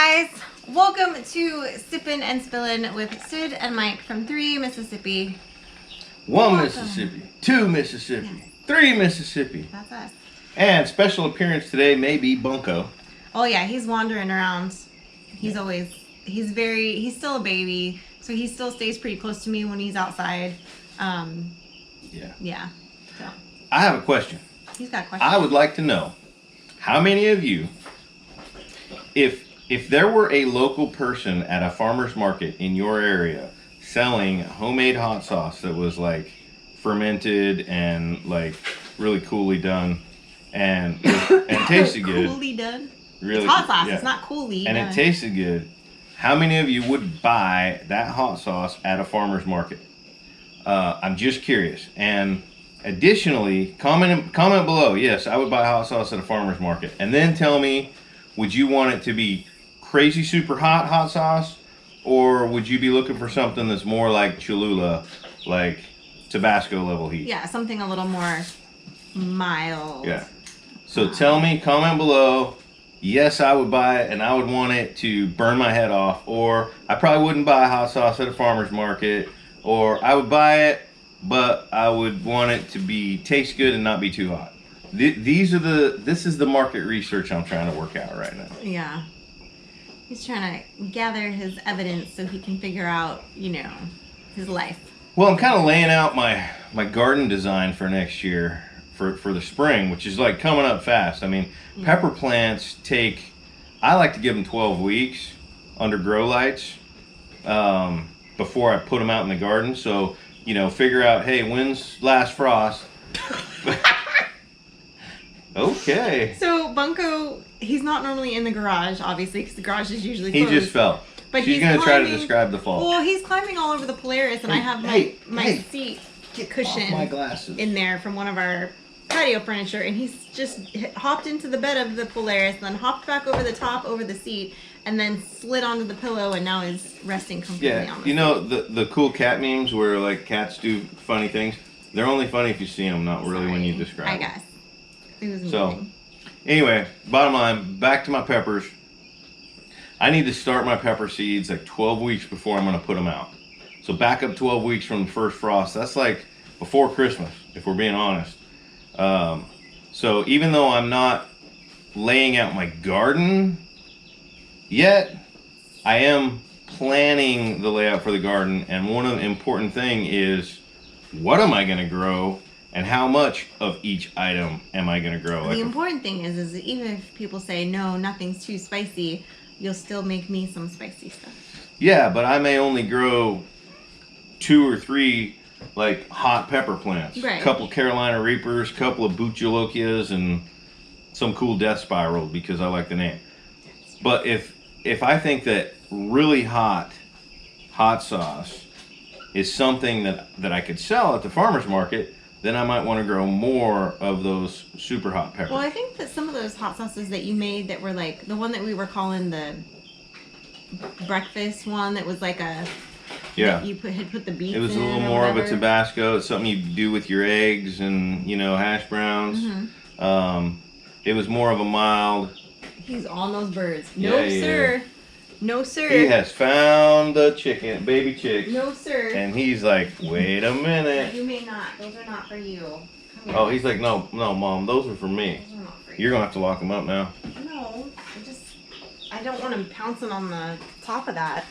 Hi guys, welcome to Sippin and Spillin with Syd and Mike from 3 Mississippi. One Mississippi, 2 Mississippi, 3 Mississippi. That's us. And special appearance today may be Bunko. Oh yeah, he's wandering around. He's still a baby, so he still stays pretty close to me when he's outside. Yeah. So. I have a question. He's got a question. I would like to know how many of you, if there were a local person at a farmer's market in your area selling homemade hot sauce that was like fermented and like really coolly done and tasted good. Coolly done? Really, it's hot sauce, yeah. It's not coolly and done. it tasted good. How many of you would buy that hot sauce at a farmer's market? I'm just curious. And additionally, comment below. Yes, I would buy hot sauce at a farmer's market. And then tell me, would you want it to be crazy super hot sauce, or would you be looking for something that's more like Cholula, like Tabasco level heat? Yeah, something a little more mild. Yeah. So tell me, comment below. Yes, I would buy it, and I would want it to burn my head off, or I probably wouldn't buy hot sauce at a farmer's market, or I would buy it, but I would want it to taste good and not be too hot. This is the market research I'm trying to work out right now. Yeah. He's trying to gather his evidence so he can figure out, his life. Well, I'm kind of laying out my garden design for next year for the spring, which is like coming up fast. I mean, pepper plants I like to give them 12 weeks under grow lights before I put them out in the garden. So, figure out, hey, when's last frost? Okay. So Bunko, he's not normally in the garage, obviously, because the garage is usually closed. He just fell. But she's going to try to describe the fall. Well, he's climbing all over the Polaris, and I have my seat cushion my glasses in there from one of our patio furniture, and he's just hopped into the bed of the Polaris, and then hopped back over the top, over the seat, and then slid onto the pillow, and now is resting comfortably on the the cool cat memes where like cats do funny things? They're only funny if you see them, not really when you describe them. I guess. It was so, amazing. Anyway, bottom line, back to my peppers. I need to start my pepper seeds like 12 weeks before I'm going to put them out. So back up 12 weeks from the first frost. That's like before Christmas, if we're being honest. So even though I'm not laying out my garden yet, I am planning the layout for the garden. And one of the important thing is, what am I going to grow? And how much of each item am I going to grow? The important thing is that even if people say, no, nothing's too spicy, you'll still make me some spicy stuff. Yeah, but I may only grow 2 or 3 like hot pepper plants. Right. A couple Carolina Reapers, a couple of Buchalocias, and some cool Death Spiral because I like the name. But if I think that really hot sauce is something that I could sell at the farmer's market, then I might want to grow more of those super hot peppers. Well, I think that some of those hot sauces that you made that were like the one that we were calling the breakfast one that was like a... Yeah. You had put the beets in. It was a little more of a Tabasco. It's something you do with your eggs and, hash browns. Mm-hmm. It was more of a mild... He's on those birds. No, sir. No, sir. He has found the chicken, baby chicks. No, sir. And he's like, wait a minute. You may not. Those are not for you. Oh, he's like, no, Mom, those are for me. Those are not for you. You're going to have to lock them up now. No, I don't want him pouncing on the top of that.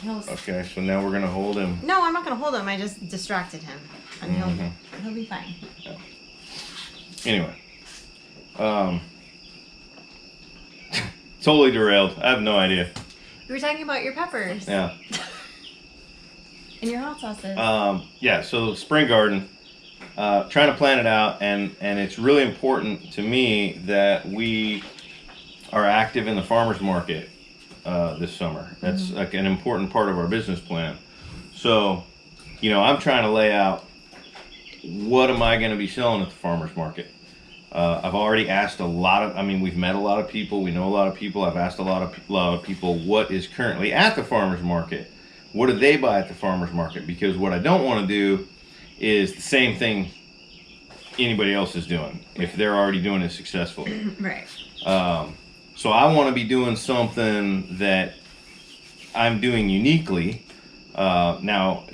Okay, so now we're going to hold him. No, I'm not going to hold him. I just distracted him. And he'll be fine. Yeah. Anyway. Totally derailed. I have no idea. You were talking about your peppers. Yeah. And your hot sauces. Yeah, so spring garden. Trying to plan it out, and it's really important to me that we are active in the farmer's market this summer. That's like an important part of our business plan. So, I'm trying to lay out what am I going to be selling at the farmer's market. I've already asked we've met a lot of people. We know a lot of people. I've asked a lot of people what is currently at the farmer's market. What do they buy at the farmer's market? Because what I don't want to do is the same thing anybody else is doing if they're already doing it successfully. Right. So I want to be doing something that I'm doing uniquely. Now,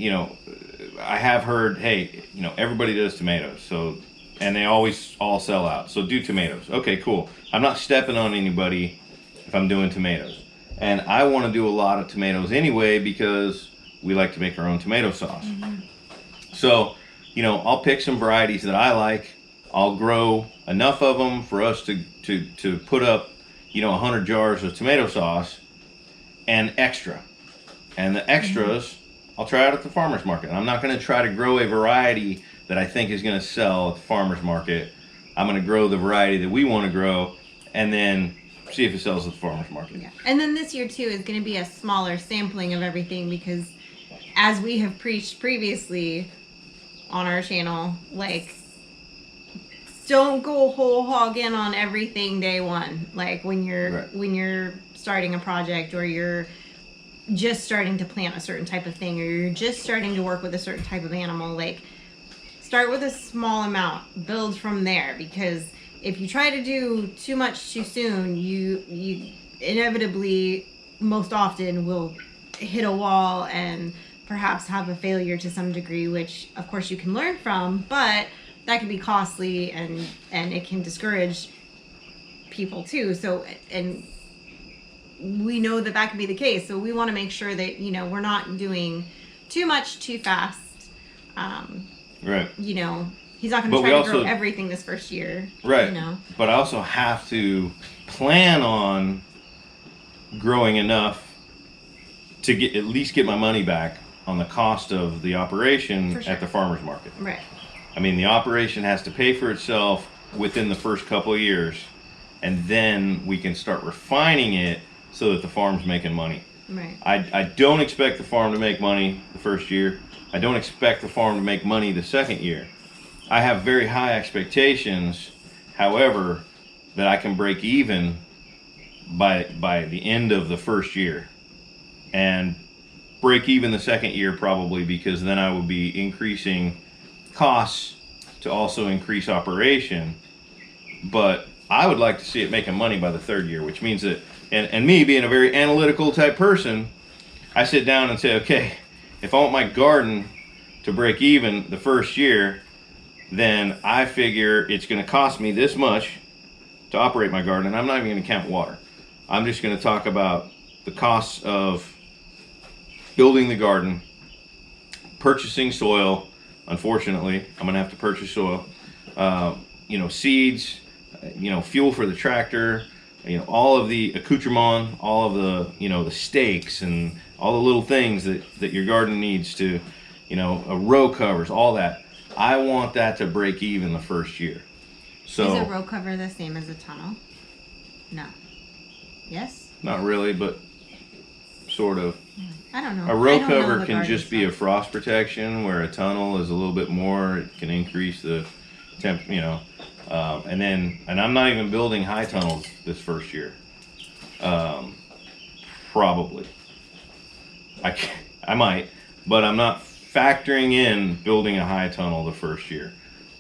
I have heard, hey, everybody does tomatoes, so, and they always all sell out. So do tomatoes. Okay, cool. I'm not stepping on anybody if I'm doing tomatoes. And I want to do a lot of tomatoes anyway because we like to make our own tomato sauce. Mm-hmm. So, I'll pick some varieties that I like. I'll grow enough of them for us to put up, 100 jars of tomato sauce and extra. And the extras, I'll try out at the farmer's market. I'm not going to try to grow a variety that I think is going to sell at the farmer's market. I'm going to grow the variety that we want to grow and then see if it sells at the farmer's market. Yeah. And then this year, too, is going to be a smaller sampling of everything because as we have preached previously on our channel, like, don't go whole hog in on everything day one. Like when you're starting a project or you're just starting to plant a certain type of thing or you're just starting to work with a certain type of animal, like start with a small amount, build from there, because if you try to do too much too soon, you inevitably most often will hit a wall and perhaps have a failure to some degree, which of course you can learn from, but that can be costly and it can discourage people too. So, and we know that can be the case. So we want to make sure that, we're not doing too much too fast. Right. He's not going to try to grow everything this first year. Right. But I also have to plan on growing enough to at least get my money back on the cost of the operation at the farmer's market. Right. I mean, the operation has to pay for itself within the first couple of years, and then we can start refining it so that the farm's making money. Right. I don't expect the farm to make money the first year. I don't expect the farm to make money the second year. I have very high expectations, however, that I can break even by the end of the first year. And break even the second year probably, because then I would be increasing costs to also increase operation. But I would like to see it making money by the third year, which means that, and me being a very analytical type person, I sit down and say, okay, if I want my garden to break even the first year, then I figure it's going to cost me this much to operate my garden. And I'm not even going to count water. I'm just going to talk about the costs of building the garden, purchasing soil. Unfortunately, I'm going to have to purchase soil, seeds, fuel for the tractor, all of the accoutrement, all of the, the stakes and all the little things that your garden needs to, row covers, all that. I want that to break even the first year. So is a row cover the same as a tunnel? No. Yes? Not really, but sort of. I don't know. A row cover can just be a frost protection, where a tunnel is a little bit more. It can increase the temp, and I'm not even building high tunnels this first year. Probably. I might, but I'm not factoring in building a high tunnel the first year.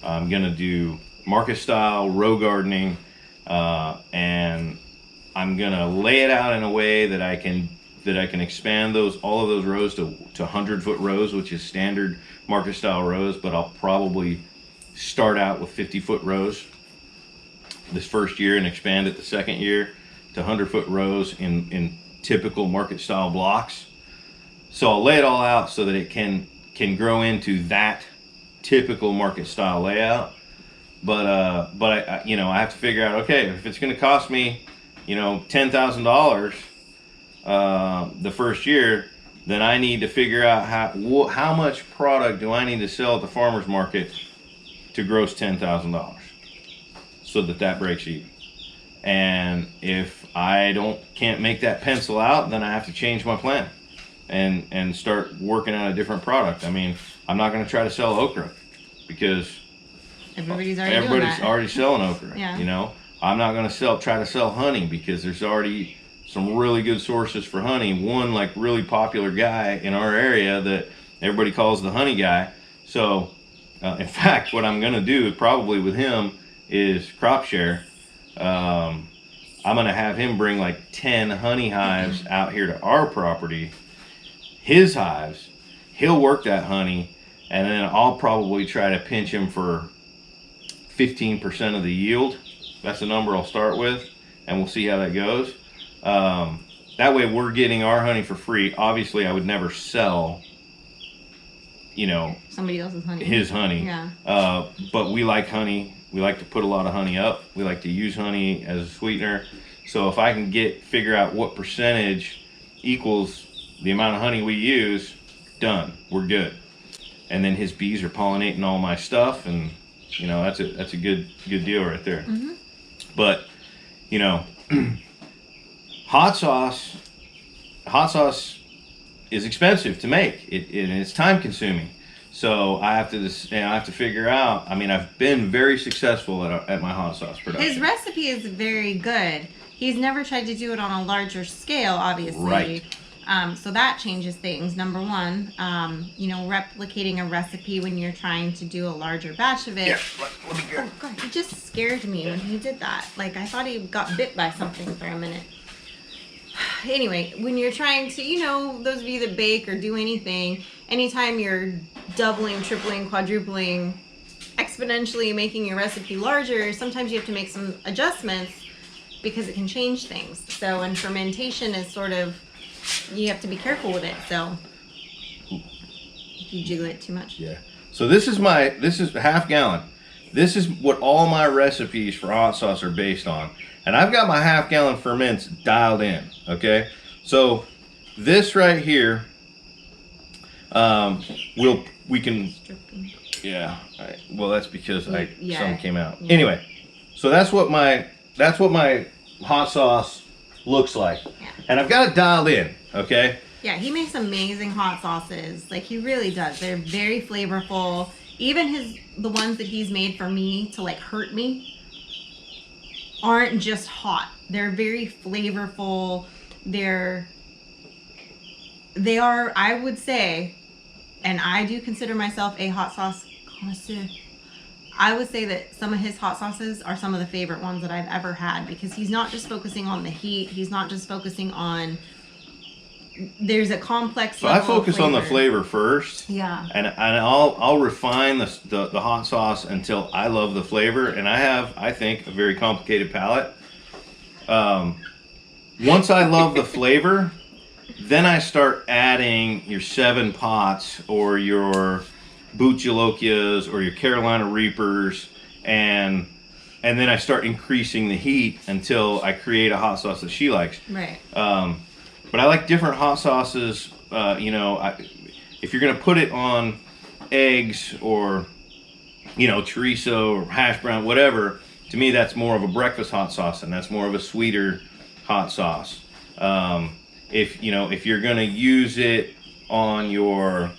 I'm gonna do market style row gardening, and I'm gonna lay it out in a way that I can expand all of those rows to 100-foot rows, which is standard market style rows, but I'll probably start out with 50-foot rows this first year and expand it the second year to 100-foot rows in typical market style blocks. So I'll lay it all out so that it can grow into that typical market style layout. But I have to figure out, okay, if it's going to cost me, $10,000 the first year, then I need to figure out how much product do I need to sell at the farmer's market to gross $10,000 so that breaks even. And if I can't make that pencil out, then I have to change my plan and start working on a different product. I mean, I'm not going to try to sell okra because everybody's already selling okra. Yeah. I'm not going to try to sell honey because there's already some really good sources for honey. One like really popular guy in our area that everybody calls the honey guy. So in fact, what I'm going to do probably with him is crop share. I I'm going to have him bring like 10 honey hives out here to our property, his hives. He'll work that honey, and then I'll probably try to pinch him for 15% of the yield. That's the number I'll start with, and we'll see how that goes. That way we're getting our honey for free. Obviously, I would never sell, somebody else's honey. His honey. Yeah. But we like honey. We like to put a lot of honey up. We like to use honey as a sweetener. So if I can figure out what percentage equals the amount of honey we use, done. We're good. And then his bees are pollinating all my stuff, and that's a good deal right there. Mm-hmm. But hot sauce is expensive to make. And it's time consuming. So I have to figure out. I mean, I've been very successful at my hot sauce production. His recipe is very good. He's never tried to do it on a larger scale, obviously. Right. So that changes things. Number one, replicating a recipe when you're trying to do a larger batch of it. Yeah, let me go. Oh God, he just scared me when he did that. Like, I thought he got bit by something for a minute. Anyway, when you're trying to, those of you that bake or do anything, anytime you're doubling, tripling, quadrupling, exponentially making your recipe larger, sometimes you have to make some adjustments because it can change things. So, and fermentation is sort of, you have to be careful with it. So, if you jiggle it too much. Yeah. So this is half gallon. This is what all my recipes for hot sauce are based on. And I've got my half gallon ferments dialed in, okay? So this right here, we can, yeah. Well, that's because some came out. Yeah. Anyway, so that's what my hot sauce looks like. Yeah. And I've got it dialed in, okay? Yeah, he makes amazing hot sauces. Like, he really does. They're very flavorful. Even the ones that he's made for me to hurt me aren't just hot. They're very flavorful. They are, I would say, and I do consider myself a hot sauce connoisseur. I would say that some of his hot sauces are some of the favorite ones that I've ever had, because he's not just focusing on the heat. He's not just focusing on, there's a complex level I focus on the flavor first. Yeah. And I'll refine the hot sauce until I love the flavor. And I have, I think, a very complicated palate. Once I love the flavor, then I start adding your 7 pots or your Bucciolocchias or your Carolina Reapers, and then I start increasing the heat until I create a hot sauce that she likes. Right. But I like different hot sauces. If you're gonna put it on eggs or chorizo or hash brown, whatever, to me that's more of a breakfast hot sauce, and that's more of a sweeter hot sauce. If you're gonna use it on your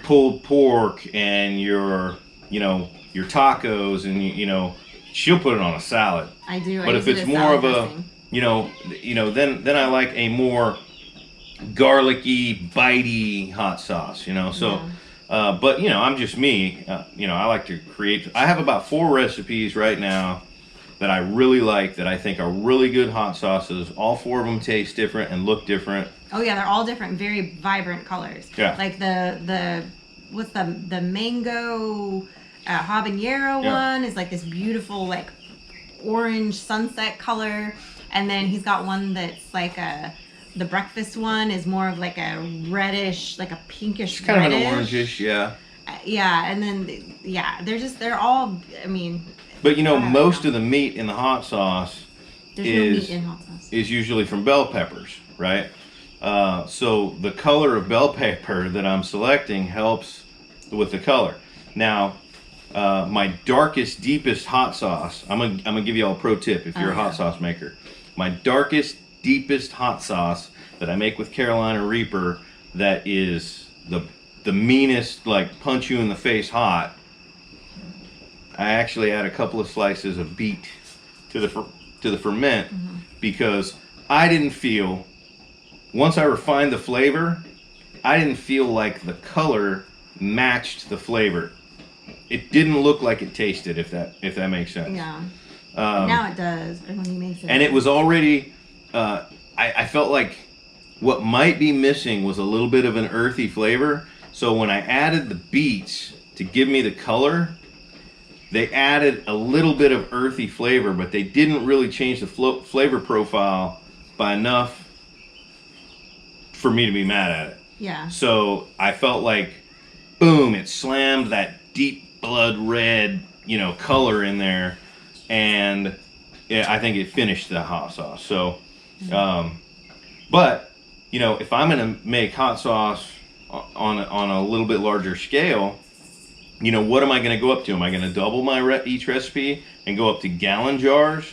pulled pork and your tacos, and she'll put it on a salad. I do. But if it's more of a then I like a more garlicky, bitey hot sauce. So. Yeah. But I'm just me. I like to create. I have about 4 recipes right now that I really like, that I think are really good hot sauces. All 4 of them taste different and look different. Oh yeah, they're all different, very vibrant colors. Yeah. Like what's the mango habanero one is like this beautiful orange sunset color, and then he's got one that's like the breakfast one is more of like a reddish, like a pinkish, it's kind reddish. of an orangish, yeah. Yeah, and then they're all. I mean. But most of the meat in the hot sauce no meat in hot sauce. Is usually from bell peppers, right? So the color of bell pepper that I'm selecting helps with the color. Now, my darkest, deepest hot sauce, I'm gonna give you all a pro tip if you're a hot sauce maker. My darkest, deepest hot sauce that I make with Carolina Reaper, that is the meanest, punch you in the face hot, I actually add a couple of slices of beet to the ferment, because I didn't feel, once I refined the flavor, I didn't feel like the color matched the flavor. It didn't look like it tasted, if that makes sense. Yeah. Now it does, or when he makes it. And it was already, I felt like what might be missing was a little bit of an earthy flavor. So when I added the beets to give me the color, they added a little bit of earthy flavor, but they didn't really change the flavor profile by enough for me to be mad at it. Yeah. So I felt like, boom, it slammed that deep blood red, color in there, and I think it finished the hot sauce. So, but if I'm gonna make hot sauce on a little bit larger scale, what am I gonna go up to? Am I gonna double my each recipe and go up to gallon jars,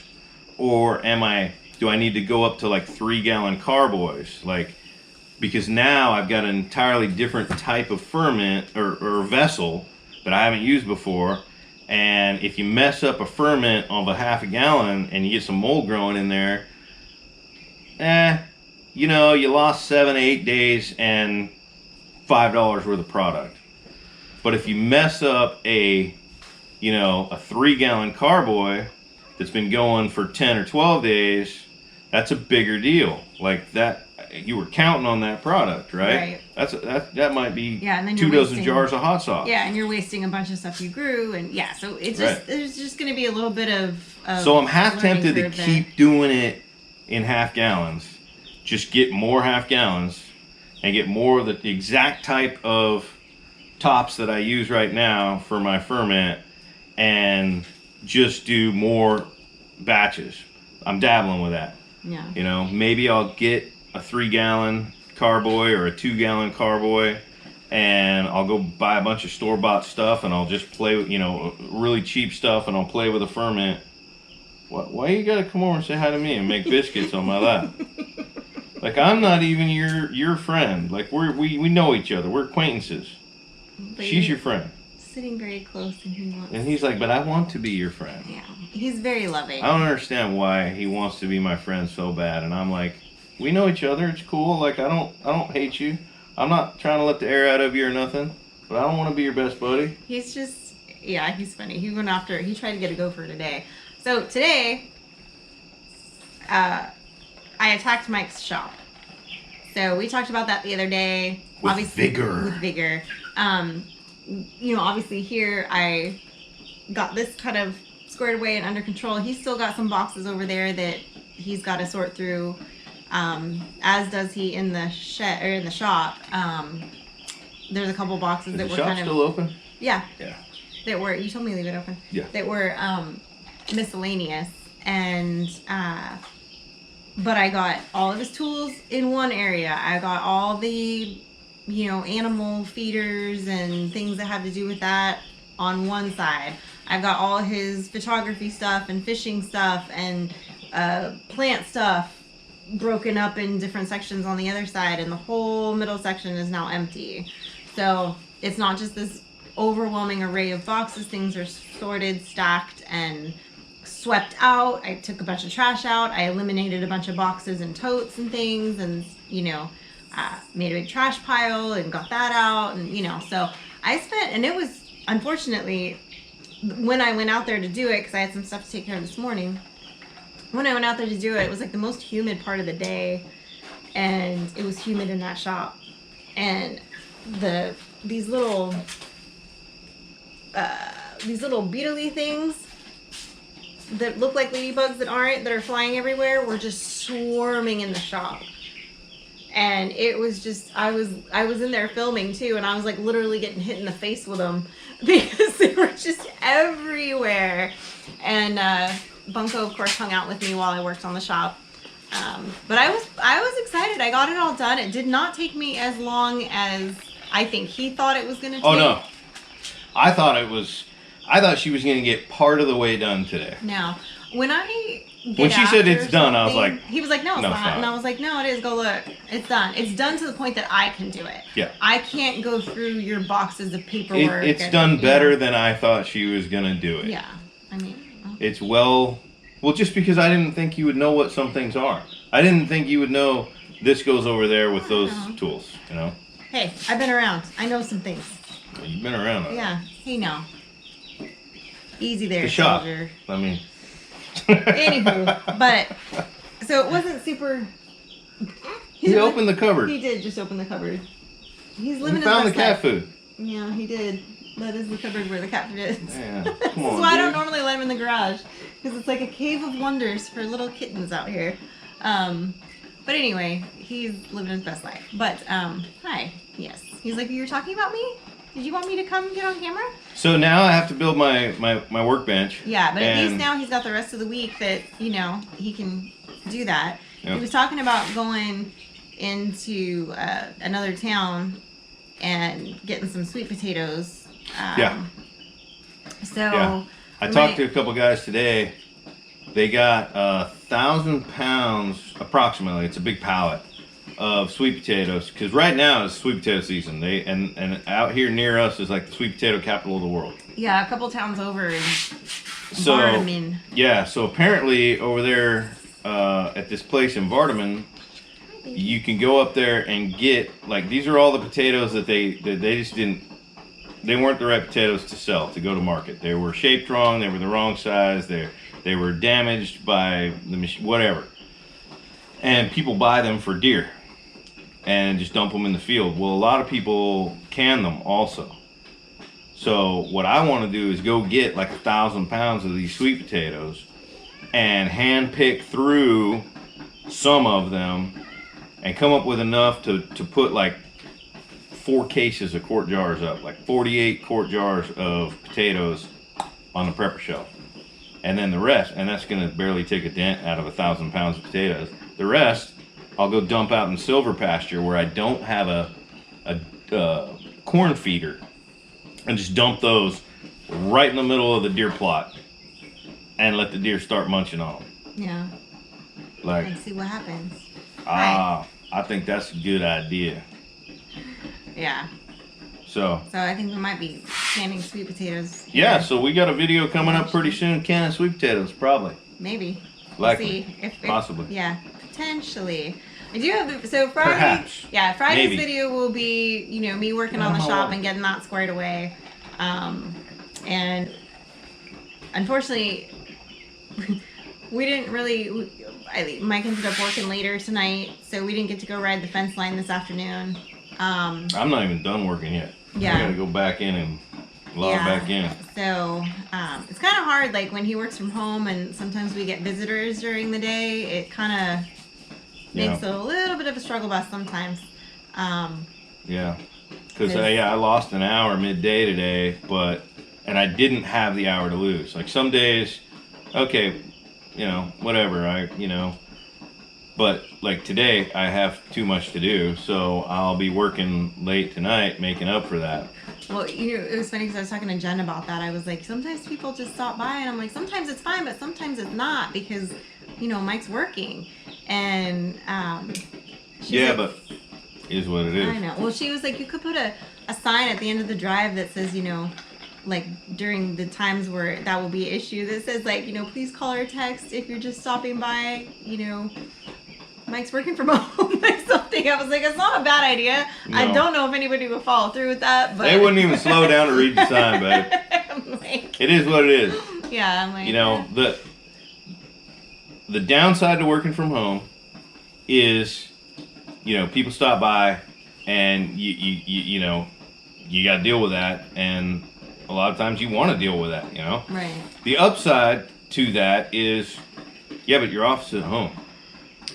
or do I need to go up to like 3-gallon carboys? Because now I've got an entirely different type of ferment or vessel that I haven't used before. And if you mess up a ferment of a half a gallon and you get some mold growing in there, you lost 7-8 days and $5 worth of product. But if you mess up a 3-gallon carboy that's been going for 10 or 12 days, that's a bigger deal. Like that, you were counting on that product, right? Right. That might be 2 dozen jars of hot sauce. Yeah, and you're wasting a bunch of stuff you grew, and so it's just there's just going to be a little bit of so I'm half tempted to keep doing it in half gallons. Just get more half gallons and get more of the exact type of tops that I use right now for my ferment, and just do more batches. I'm dabbling with that. Yeah. Maybe I'll get a 3-gallon carboy or a 2-gallon carboy, and I'll go buy a bunch of store-bought stuff, and I'll just play with, really cheap stuff, and I'll play with a ferment. Why you gotta come over and say hi to me and make biscuits on my lap? Like, I'm not even your friend. Like, we know each other. We're acquaintances. But she's your friend. Sitting very close, and he's like, but I want to be your friend. Yeah, he's very loving. I don't understand why he wants to be my friend so bad, and I'm like, we know each other. It's cool. Like, I don't hate you. I'm not trying to let the air out of you or nothing, but I don't want to be your best buddy. He's just, he's funny. He tried to get a gopher today. So today, I attacked Mike's shop. So we talked about that the other day. With vigor. Obviously here I got this kind of squared away and under control. He's still got some boxes over there that he's got to sort through. As does he in the shed or in the shop. There's a couple boxes that were kind of still open. Yeah. Yeah. That were, you told me to leave it open. Yeah. That were miscellaneous, and but I got all of his tools in one area. I got all the animal feeders and things that have to do with that on one side. I've got all his photography stuff and fishing stuff and plant stuff broken up in different sections on the other side, and the whole middle section is now empty. So it's not just this overwhelming array of boxes. Things are sorted, stacked, and swept out. I took a bunch of trash out. I eliminated a bunch of boxes and totes and things, and made a big trash pile and got that out, and so I spent, and it was, unfortunately, when I went out there to do it, because I had some stuff to take care of this morning, when I went out there to do it, it was like the most humid part of the day, and it was humid in that shop, and these little beetle-y things that look like ladybugs that are flying everywhere were just swarming in the shop. And it was just, I was in there filming too, and I was like literally getting hit in the face with them because they were just everywhere. And Bunko, of course, hung out with me while I worked on the shop. But I was excited. I got it all done. It did not take me as long as I think he thought it was going to take. Oh no, I thought she was going to get part of the way done today. No, when she said it's done, I was like, he was like, no, it's not. And I was like, no, it is. Go look. It's done. It's done to the point that I can do it. Yeah. I can't go through your boxes of paperwork. It's done better than I thought she was going to do it. Yeah. I mean. It's well, just because I didn't think you would know what some things are. I didn't think you would know this goes over there with those tools, Hey, I've been around. I know some things. Well, you've been around. Yeah. Hey, no. Easy there, the shop. soldier. I mean, Anywho, but so it wasn't super. He opened the cupboard. He did just open the cupboard. He's living. He found the cat food. Yeah, he did. That is the cupboard where the cat food is. Yeah, This come is on, why I dude. don't normally let him in the garage, because it's like a cave of wonders for little kittens out here. But anyway, he's living his best life. But hi, yes. He's like, you're talking about me? Did you want me to come get on camera? So now I have to build my workbench. Yeah, but at least now he's got the rest of the week that, you know, he can do that. Yep. He was talking about going into another town and getting some sweet potatoes. Yeah. So Yeah. I talked to a couple guys today. They got 1,000 pounds, approximately. It's a big pallet of sweet potatoes. Because right now is sweet potato season. And out here near us is like the sweet potato capital of the world. Yeah, a couple towns over in So Vardaman. yeah, so apparently over there at this place in Vardaman, you can go up there and get, like, these are all the potatoes that they just didn't. They weren't the right potatoes to sell, to go to market. They were shaped wrong. They were the wrong size. They were damaged by the machine, whatever. And people buy them for deer and just dump them in the field. Well, a lot of people can them also. So what I want to do is go get like 1,000 pounds of these sweet potatoes and hand pick through some of them and come up with enough to put like 4 cases of quart jars up, like 48 quart jars of potatoes on the prepper shelf. And then the rest, and that's going to barely take a dent out of 1,000 pounds of potatoes. The rest, I'll go dump out in silver pasture where I don't have a corn feeder, and just dump those right in the middle of the deer plot and let the deer start munching on them. Yeah. Like, And see what happens. I think that's a good idea. Yeah. So I think we might be canning sweet potatoes. yeah, so we got a video coming up pretty soon, canning sweet potatoes, probably. Maybe. Likely. See if Possibly. Yeah, potentially. I do have so Friday. Perhaps. Yeah, Friday's Maybe. video will be, you know, me working on the shop and getting that squared away. And unfortunately, we didn't really. Mike ended up working later tonight, so we didn't get to go ride the fence line this afternoon. I'm not even done working yet. Yeah. I gotta go back in and log back in. So it's kind of hard, like when he works from home and sometimes we get visitors during the day, it kind of makes it a little bit of a struggle bus sometimes. Yeah. Because I lost an hour midday today, and I didn't have the hour to lose. Like some days, okay, you know, whatever, but like today I have too much to do, so I'll be working late tonight making up for that. Well, you know, it was funny because I was talking to Jen about that. I was like, sometimes people just stop by, and I'm like, sometimes it's fine, but sometimes it's not because, you know, Mike's working, and yeah, but it is what it is. I know. Well, she was like, you could put a sign at the end of the drive that says, you know, like during the times where that will be an issue, that says like, you know, please call or text if you're just stopping by, you know, Mike's working from home or something. I was like, it's not a bad idea. No. I don't know if anybody would follow through with that, but They wouldn't even slow down to read the sign, babe. I'm like, It is what it is. yeah, I'm like, You know, the downside to working from home is, you know, people stop by and you know, you got to deal with that, and a lot of times you want to deal with that, you know. right. The upside to that is, yeah, but your office is at home.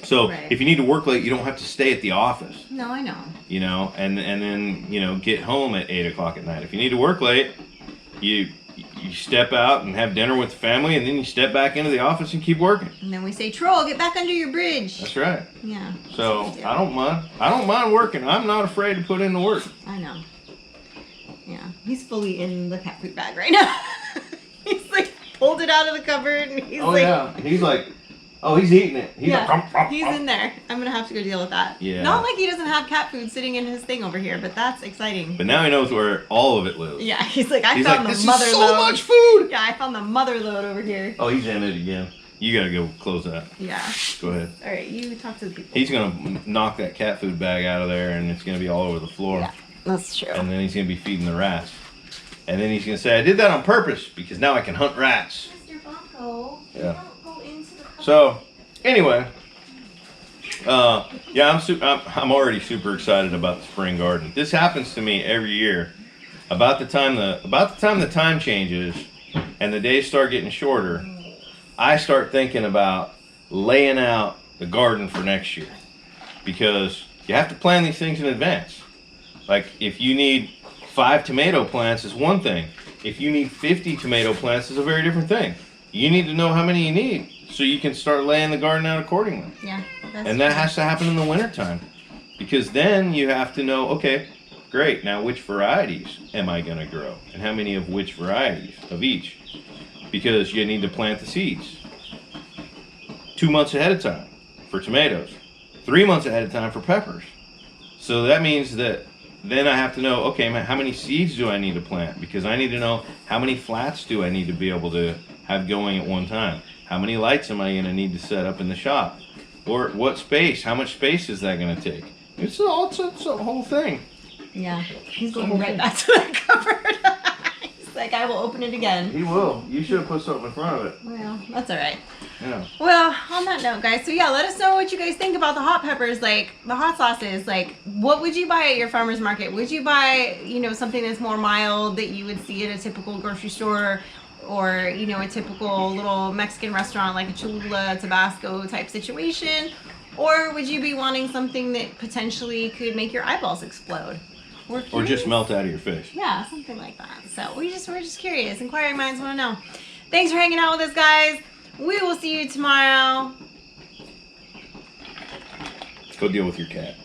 So Right. if you need to work late, you don't have to stay at the office, No, I know. you know, and then, you know, get home at 8 o'clock at night. If you need to work late, you step out and have dinner with the family, and then you step back into the office and keep working. And then we say, Troll, get back under your bridge. That's right. Yeah. So that's what we do. I don't mind working. I'm not afraid to put in the work. I know. Yeah, he's fully in the cat food bag right now. He's like pulled it out of the cupboard and he's He's like, oh, he's eating it. He's yeah, like, he's in there. I'm gonna have to go deal with that. Yeah. Not like he doesn't have cat food sitting in his thing over here, but that's exciting. But now he knows where all of it lives. Yeah, he's like, I He's found like, the this mother is so load. much food. Yeah, I found the mother load over here. Oh, he's in it again. You gotta go close that. Yeah. Go ahead. All right, you talk to the people. He's gonna knock that cat food bag out of there, and it's gonna be all over the floor. Yeah, that's true. And then he's gonna be feeding the rats. And then he's gonna say, I did that on purpose because now I can hunt rats. Mr. Bonko, Yeah. don't go So, anyway, yeah, I'm already super excited about the spring garden. This happens to me every year. About the time the time changes and the days start getting shorter, I start thinking about laying out the garden for next year, because you have to plan these things in advance. Like, if you need 5 tomato plants is one thing. If you need 50 tomato plants is a very different thing. You need to know how many you need so you can start laying the garden out accordingly. Yeah. And that has to happen in the wintertime, because then you have to know, okay, great, now which varieties am I going to grow? And how many of which varieties of each? Because you need to plant the seeds 2 months ahead of time for tomatoes, 3 months ahead of time for peppers. So that means that then I have to know, okay, how many seeds do I need to plant? Because I need to know how many flats do I need to be able to have going at one time? How many lights am I going to need to set up in the shop? Or what space? How much space is that going to take? It's a whole thing. Yeah. He's going right back to the cupboard. He's like, I will open it again. He will. You should have put something in front of it. Well, that's all right. Yeah. Well, on that note, guys, so yeah, let us know what you guys think about the hot peppers, like the hot sauces. Like, what would you buy at your farmer's market? Would you buy, you know, something that's more mild that you would see at a typical grocery store, or, you know, a typical little Mexican restaurant like a Cholula, Tabasco type situation? Or would you be wanting something that potentially could make your eyeballs explode? Or just melt out of your face. Yeah, something like that. So we're just curious. Inquiring minds want to know. Thanks for hanging out with us, guys. We will see you tomorrow. Go deal with your cat.